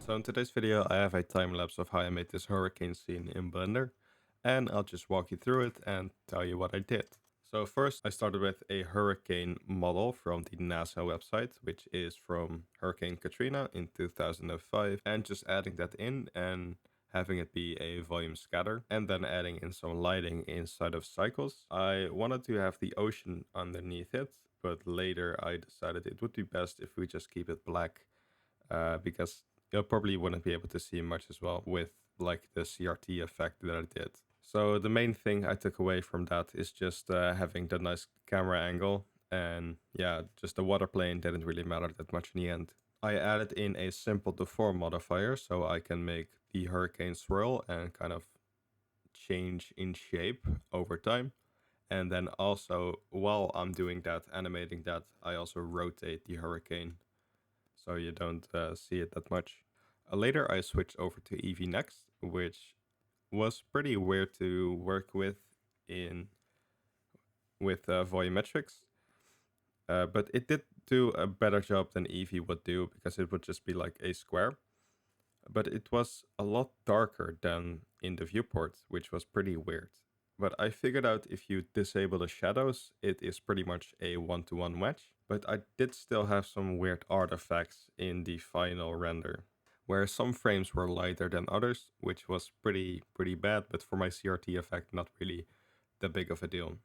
So in today's video, I have a time lapse of how I made this hurricane scene in Blender, and I'll just walk you through it and tell you what I did. So first, I started with a hurricane model from the NASA website, which is from Hurricane Katrina in 2005, and just adding that in and having it be a volume scatter, and then adding in some lighting inside of cycles. I wanted to have the ocean underneath it, but later I decided it would be best if we just keep it black, because you probably wouldn't be able to see much as well with like the CRT effect that I did. So the main thing I took away from that is just having the nice camera angle, and yeah, just the water plane didn't really matter that much in the end. I added in a simple deform modifier so I can make the hurricane swirl and kind of change in shape over time. And then also, while I'm doing that, animating that, I also rotate the hurricane so you don't see it that much. Later, I switched over to EEVEE-NEXT, which was pretty weird to work with in volumetrics, but it did do a better job than Eevee would do because it would just be like a square. But it was a lot darker than in the viewport, which was pretty weird. But I figured out if you disable the shadows, it is pretty much a one-to-one match. But I did still have some weird artifacts in the final render, where some frames were lighter than others, which was pretty bad, but for my CRT effect, not really that big of a deal.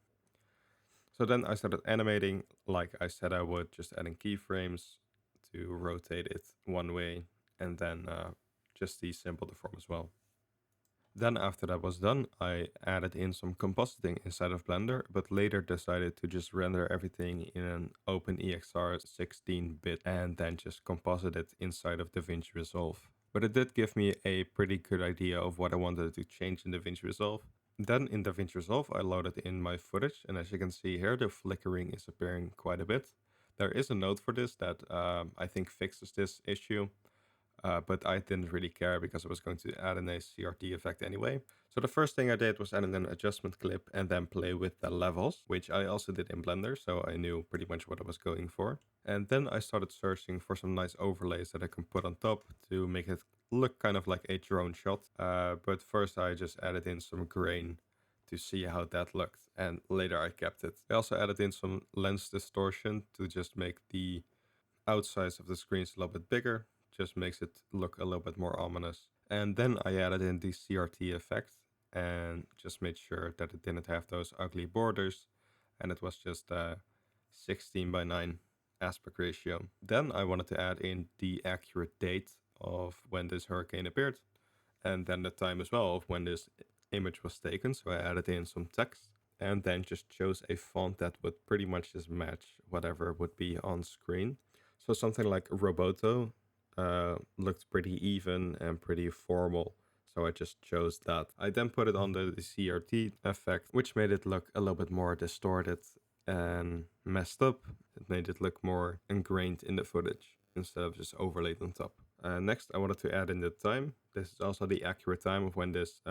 So then I started animating like I said I would, just adding keyframes to rotate it one way, and then just the simple deform as well. Then after that was done, I added in some compositing inside of Blender, but later decided to just render everything in an OpenEXR 16-bit and then just composite it inside of DaVinci Resolve. But it did give me a pretty good idea of what I wanted to change in DaVinci Resolve. Then in DaVinci Resolve, I loaded in my footage, and as you can see here, the flickering is appearing quite a bit. There is a note for this that I think fixes this issue. But I didn't really care because I was going to add in a CRT effect anyway. So the first thing I did was add in an adjustment clip and then play with the levels, which I also did in Blender, so I knew pretty much what I was going for. And then I started searching for some nice overlays that I can put on top to make it look kind of like a drone shot. But first I just added in some grain to see how that looked, and later I kept it. I also added in some lens distortion to just make the outsides of the screens a little bit bigger. Just makes it look a little bit more ominous. And then I added in the CRT effect and just made sure that it didn't have those ugly borders, and it was just 16:9 aspect ratio. Then I wanted to add in the accurate date of when this hurricane appeared, and then the time as well of when this image was taken. So I added in some text and then just chose a font that would pretty much just match whatever would be on screen. So something like Roboto looked pretty even and pretty formal, so I just chose that. I then put it under the CRT effect, which made it look a little bit more distorted and messed up. It made it look more ingrained in the footage instead of just overlaid on top. Next, I wanted to add in the time. This is also the accurate time of when this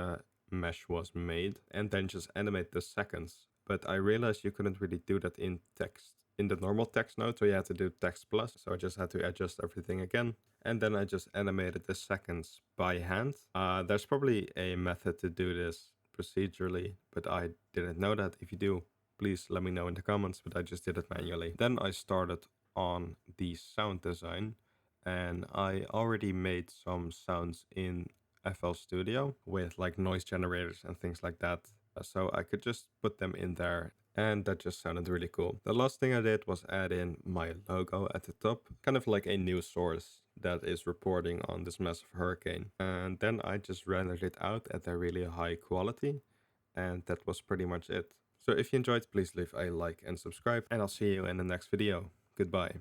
mesh was made, and then just animate the seconds. But I realized you couldn't really do that in text, in the normal text node, so you had to do text plus. So I just had to adjust everything again. And then I just animated the seconds by hand. There's probably a method to do this procedurally, but I didn't know that. If you do, please let me know in the comments, but I just did it manually. Then I started on the sound design, and I already made some sounds in FL Studio with like noise generators and things like that. So I could just put them in there, and that just sounded really cool. The last thing I did was add in my logo at the top, kind of like a news source that is reporting on this massive hurricane. And then I just rendered it out at a really high quality, and that was pretty much it. So if you enjoyed, please leave a like and subscribe, and I'll see you in the next video. Goodbye.